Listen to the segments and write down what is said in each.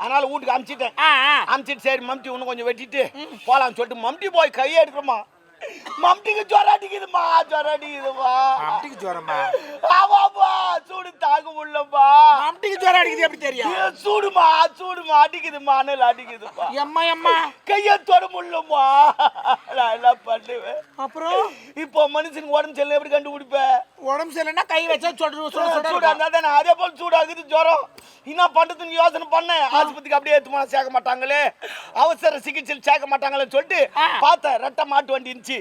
அதனால வீட்டுக்கு அமுச்சிட்டேன். அமுச்சிட்டு சரி மம்டி இன்னும் கொஞ்சம் வெட்டிட்டு போலான்னு சொல்லிட்டு மம்டி போய் கையை எடுக்கிறோமா, மம்டிக்கு ஜுரம் அடிக்குதுமா, ஜுரம் அடிக்குதுமா. மம்டிக்கு ஜுரமா? ஆமாப்பா, சூடு தாங்க முடியலப்பா. மம்டிக்கு ஜுரம் அடிக்குது எப்படி தெரியும்? சூடுமா சூடுமா அடிக்குதுமா, அனல் அடிக்குதுப்பா. எம்மா எம்மா கையை தொட முடியலம்மா. நான் என்ன பண்ணுவேன்? அப்புறம் இப்போ மனுஷனுக்கு உடம்பு சரியில்லை எப்படி கண்டுபிடிப்பேன்? உடம்பு சரியில்லைன்னா கை வச்சா சூடா இருந்தா தானே. அதே போல சூடாகுது ஜுரம். என்ன பண்றதுன்னு யோசனை பண்ணேன். ஆஸ்பத்திரிக்கு அப்படியே எடுத்து போனா சேர்க்க மாட்டாங்களே, அவசர சிகிச்சையில் சேர்க்க மாட்டாங்களேன்னு சொல்லிட்டு பார்த்தேன். ரெட்டை மாட்டு வண்டி இருந்துச்சு,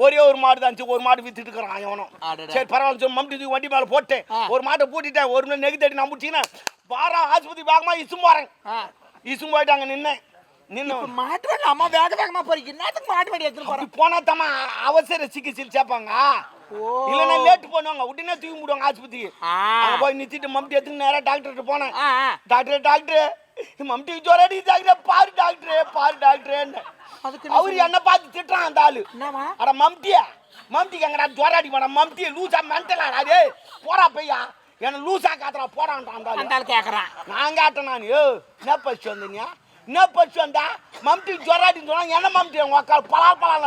ஒரே ஒரு மாடு தான் இருந்துச்சு. ஒரு மாடு வித்துட்டு இருக்கிறான் எவனும். சரி பரவாயில்ல சொல்லி மம்டி வண்டி மேல போட்டேன். ஒரு மாட்டை பூட்டிட்டேன். ஒரு மணி நெகு தட்டி நான் முடிச்சிங்கன்னா வாரம் ஆஸ்பத்திரி வேகமா இசும் போறேன். இசும் போயிட்டாங்க. நின்னு மாட்டு வண்டி அம்மா வேக வேகமா போறீங்க. என்னத்துக்கு மாட்டு வண்டி எடுத்துட்டு போறேன்? போனா தம்மா அவசர சிகிச்சையில் சேர்ப்பாங்க, இல்லைன்னா லேட்டு பண்ணுவாங்க, உடனே தூக்கி விடுவாங்க ஆஸ்பத்திரிக்கு. அங்க போய் நிறுத்திட்டு மம்டி எடுத்துன்னு நேரம் டாக்டர்கிட்ட போனேன். டாக்டர் மம்டிக்கு ஜுரம் அடிக்குது, பாரு டாக்டர் பாரு டாக்டர். அவரு என்ன பார்த்து திட்டுறான் அந்த ஆளு. அட மம்டிக்கு எங்கடா ஜுரம் அடிக்க மம்டி லூசா மென்டலாடா போடா பையா, என்ன லூசா காத்துறா போடான்றான் அந்த ஆளு. கேட்கறான். நான் கேட்டேன், நான் என்ன பச்சு வந்தீங்க, என்ன பச்சு வந்தா மம்டிக்கு ஜுரம் அடின்னு சொன்னா என்ன மம்டி உக்கால் பலால்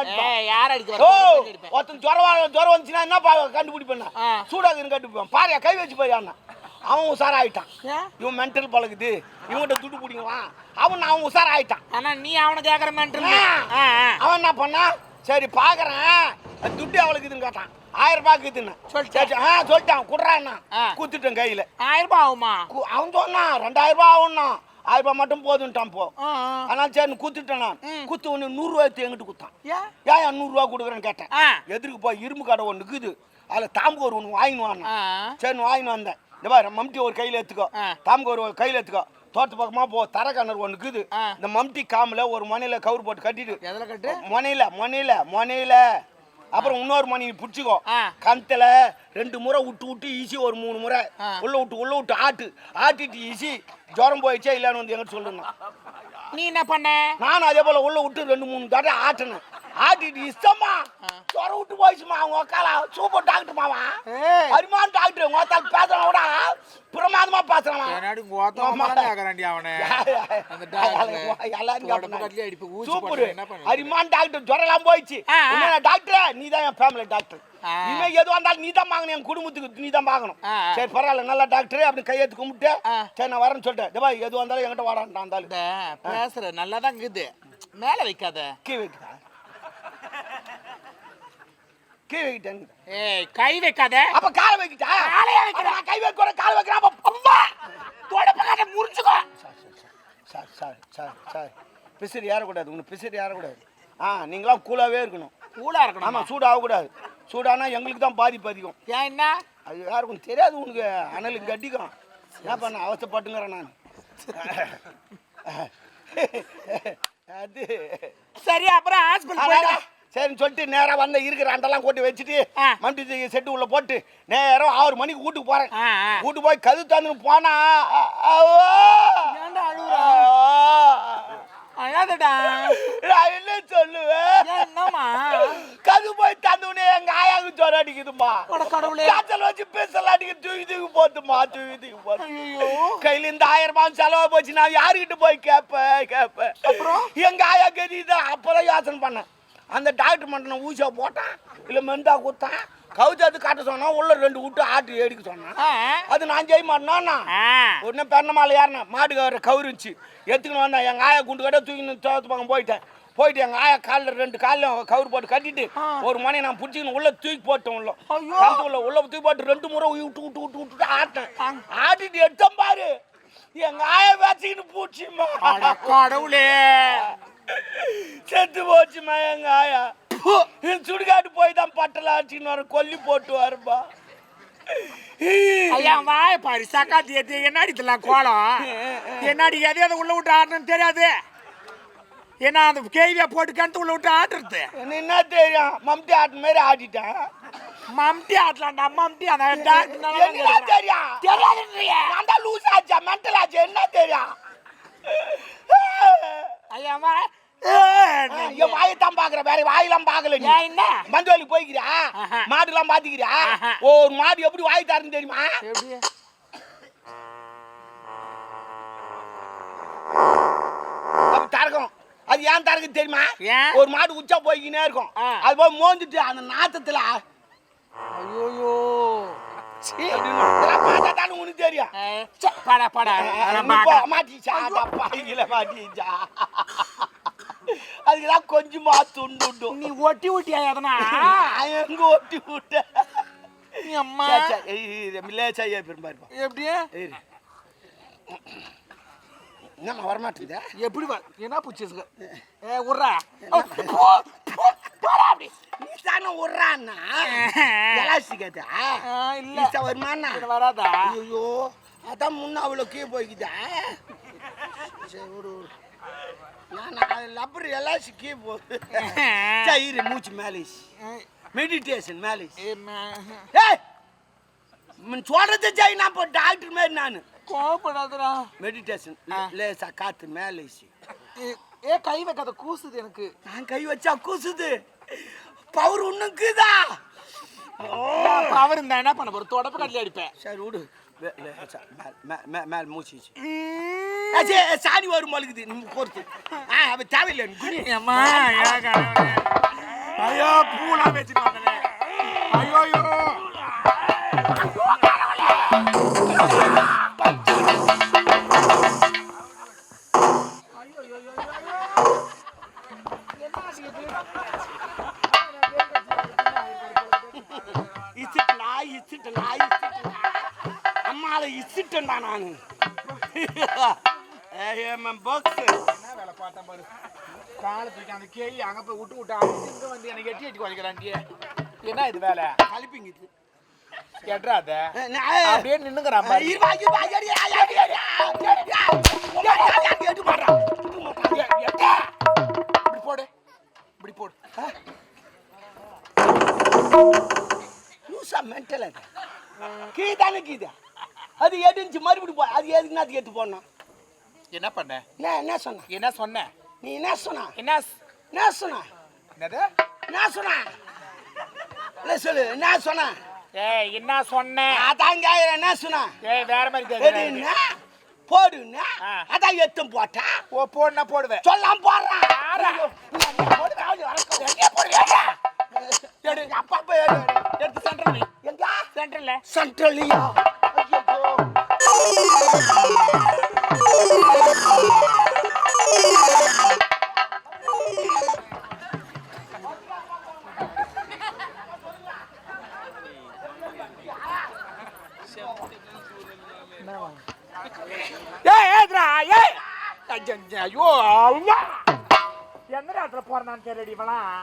ஒருத்தன் ஜுரம் வந்துச்சுன்னா என்ன கண்டுபிடிப்பேன்? சூடாகுன்னு கண்டுபிடிப்பேன். பாரு கை வச்சு போய் அவன் உஷாராயிட்டான். இவன் மென்டல் பழகுது, இவன்கிட்ட துட்டு பிடிங்கலாம் அவன் அவன் உஷாராயிட்டான். ஆனா நீ அவனை கேட்கற மென்டல். அவன் என்ன பண்ணா, சரி பாக்குறேன் துட்டு எவ்வளவு இதுன்னு கேட்டான். 1000 ரூபாய் இருக்குதுன்னு சொல்லிட்டான். குடுறான்னா குத்துட்டேன் கையில. 1000 ரூபாய் ஆகுமா? அவன் சொன்னான் 2000 ரூபாய் ஆகும்னா. 1000 ரூபாய் மட்டும் போதுன்ட்டான் போ. அதனால சரி குத்துட்டேன். நான் குத்து ஒன்று 100 ரூபாய் எங்கிட்டு குத்தான். ஏன் 100 ரூபாய் கொடுக்குறேன்னு கேட்டேன். எதிர்க்கு போய் இரும்பு கடை ஒன்று இருக்குது, அதில் தாம்பூர் ஒன்று வாங்கின்னு வாங்கினேன். சரி வாங்கின்னு வந்தேன். இந்த மாதிரி மம்டி ஒரு கையில் எடுத்துக்கோ, தாம்பு ஒரு கையில் எடுத்துக்கோ, தோட்ட பக்கமா போ, தர கிணறு ஒன்று இருக்குது. இந்த மம்டி காமில் ஒரு மனையில கவுர் போட்டு கட்டிட்டு, எதில் கட்டு? மொனையில அப்புறம் இன்னொரு மணி பிடிச்சிக்கோ. கணத்துல 2 முறை விட்டு ஈஸி, ஒரு 3 முறை உள்ள விட்டு ஆட்டிட்டு ஈஸி. ஜுரம் போயிடுச்சா இல்லைன்னு வந்து எங்கிட்ட சொல்லுங்க. நீ என்ன பண்ண? நானும் அதே போல உள்ள விட்டு 2-3 தடவை ஆட்டினேன். ஆட்டிட்டு இஷ்டமா ஜுரம் விட்டு போயிடுச்சுமா. அவங்க உக்கால சூப்பர் டாக்டர் மாவா, அருமான டாக்டர். உங்க ஒத்தால் பேசுறவன் கூட பிரமாதமா பேசுறான். சூப்பர் அருமான டாக்டர். ஜுரம் எல்லாம் போயிடுச்சு. டாக்டர் நீ தான் என் ஃபேமிலி டாக்டர். இனிமே எதுவும் இருந்தாலும் நீ தான் வாங்கணும், என் குடும்பத்துக்கு நீ தான் பார்க்கணும். சரி பரவாயில்ல நல்ல டாக்டர் அப்படின்னு கையெழுத்து கும்பிட்டு சரி நான் வரேன்னு சொல்லிட்டேன். எது வந்தாலும் என்கிட்ட வாடான்ட்டான் அந்த ஆளு. பேசுற நல்லா தான் இருக்குது, மேல வைக்காத, கீ வைக்கிறா. கை வைக்கிட்டேன். ஏய் கை வைக்காத. அப்ப காலை வைக்கிட்டா? காலைய வைக்கிற. நான் கை வைக்க கூட கால் வைக்கிறேன். அப்ப அம்மா தொடப்பகாத முறிச்சுக்கோ. சார் பிசிறு ஏறக்கூடாது. உனக்கு பிசிறு ஏறக்கூடாது. நீங்களாம் கூலாவே இருக்கணும். கூலா இருக்கணும். ஆமா சூடாகக்கூடாது. சூடானா எங்களுக்கு தான் பாதிப்பு அதிகம். ஏன் என்ன? அது யாருக்கும் தெரியாது. உனக்கு அனலுக்கு கட்டிக்கும். என்ன பண்ண அவசரப்பட்டுங்கிறேன் நான். அது சரி அப்புறம் ஹாஸ்பிட்டல் சரின்னு சொல்லிட்டு நேரம் வந்த இருக்கிற அண்டெல்லாம் கொண்டு வச்சுட்டு மண்டி செட்டு உள்ள போட்டு நேரம் 6 மணிக்கு வீட்டுக்கு போறேன். வீட்டுக்கு போய் கது தந்து போனா அழாதடா. நான் என்ன சொல்லுவேன்? கது போய் தந்துனே எங்க ஆயாவுக்கு ஜுரம் அடிக்குதுமா. காய்ச்சல் வச்சு பேசல அடிக்க தூக்கி போட்டுமா. தூக்கி போட்டு கையில இந்த 1000 ரூபாய் செலவு போச்சு. நான் யாருக்கிட்ட போய் கேட்பேன். அப்புறம் எங்க ஆயா கதிதான். அப்பதான் யோசனை பண்ணேன். அந்த டாக்டர் மட்டும் ஊசியா போட்டான், இல்லை மெண்டா கொடுத்தான். கவுச்சாத்து காட்ட சொன்னா உள்ள 2 விட்டு ஆட்டு எடுக்க சொன்னான். அது நான் செய்ய மாட்டேன்னா உடனே பெண்ணமால ஏறினேன். மாடு கவுரு இருந்துச்சு எடுத்துக்கணும் வந்தேன். எங்கள் ஆயா குண்டு கட்ட தூக்கி தோத்து பக்கம் போயிட்டு எங்கள் ஆயா காலில் 2 காலில் கவுரு போட்டு கட்டிட்டு ஒரு மணி நான் பிடிச்சிக்கணும் உள்ள தூக்கி போட்டேன். உள்ள தூக்கி போட்டு 2 முறை விட்டு ஆட்டேன். ஆட்டிட்டு எடுத்தேன் பாரு. எங்கள் ஆயா வச்சுக்கின்னு பூச்சிமா. கடவுளே செத்து போச்சுமா எங்க ஆயா. சுடுகாட்டு போய் தான் பட்டலாச்சின்னு வர கொல்லி போட்டு வரும்பா. ஐயா வாய பாரு சக்காத்தி ஏத்தி என்னடி இதெல்லாம் கோலம் என்னடி எதையாவது உள்ள விட்டு ஆடணும்னு தெரியாது. ஏன்னா அந்த கேவியா போட்டு கண்டு உள்ள விட்டு ஆடுறது என்ன தெரியும்? மம்டி ஆட்டு மாதிரி ஆடிட்டேன். மம்டி ஆட்டலாம்டா. மம்டி அந்த தெரியும் தெரியாது. லூஸ் ஆச்சா மென்டல் ஆச்சு என்ன தெரியும்? ஐயா வா என் வாயத்தான் பாக்குற, வேற வாயெல்லாம் பாக்கல. நீ என்ன மஞ்சள் போய்க்கிறியா? மாடு எல்லாம் பாத்துக்கிறியா? ஒரு மாடு எப்படி வாய் தாருன்னு தெரியுமா? தரகம். அது ஏன் தரகு தெரியுமா? ஏன்? ஒரு மாடு உச்சா போய்க்கினே இருக்கும். அது போய் மோந்துட்டு அந்த நாத்தத்துல ஐயோ பார்த்தா தானே உனக்கு தெரியும். படா படா மாட்டிச்சா பாய்கில மாட்டிச்சா. அதுக்குதான் கொஞ்சமா துண்டு. நீ ஒட்டி ஒட்டியா எதனா எங்க ஒட்டி விட்ட அம்மா லேச்சா பெரும்பாரு எப்படி என்னம்மா வரமாட்டேங்குதா? எப்படி என்ன பூச்சி உர்றா நீ தானே விட்றான்னா எலாஸ்டிக்கா இல்ல வருமானா வராதா? ஐயோ அதான் முன்ன அவ்வளோ கீழே போய்க்குதா? சரி ஒரு நான் லப்பர் எலாஸ்டிக் கீழே போகுது. சரி மூச்சு மேலேஷ் மெடிடேஷன் மேலேஷ் சொல்றது ஜெய் நான் இப்போ டாக்டர் மாதிரி நான் கோபப்படாதடா. மெடிடேஷன் லேசா காத்து மேலேஷ். கை வைக்காத கூசுது எனக்கு. நான் கை வச்சா கூசுது. பவர் ஒண்ணுக்குதா? பவர் இருந்தா என்ன பண்ண போற? தொடப்பு கட்டில அடிப்பேன். சரி விடு. மேல மூச்சு சாணி வரும் மழுகுது நீ பொறுத்து. அவ தேவையில்லை. ஐயோ பூலா வச்சுட்டு வந்தனே. ஐயோ அம்மால இசிட்டா நானு வேலை பார்த்தேன் பாரு. காலை தூக்கி அந்த கேள்வி அங்க போய் விட்டு இங்க வந்து எனக்கு எட்டி எட்டி குறைக்கிறான்டியே. என்ன இது வேலை? கலிப்பிங்க எட்ராத அப்படியே நின்னுங்கிறான் பாரு. இப்படி போடு இப்படி போடு. மென்டல் அது கீதானே கீதா அது எடுச்சு மறுபடியும் போ. அது எதுக்கு நான் எடுத்து போடணும்? என்ன பண்ண? என்ன சொன்ன? என்ன சொன்ன? நீ என்ன சொன்ன? என்ன சொன்ன? என்னது என்ன சொன்ன? சொல்லு என்ன சொன்ன? என்ன சொன்ன? அதாங்க என்ன சொன்ன? வேற மாதிரி கேக்குறேன். போடுன்னா அதான் எத்தும் போட்டா. ஓ போடுனா போடுவேன். சொல்லாம் போடுறான். அப்பா எடுத்து சென்ட்ரல் எங்க? சென்ட்ரல்ல. சென்ட்ரல்லையா? ஐயோ எந்த நேரத்துல போறான்னு தெரியல.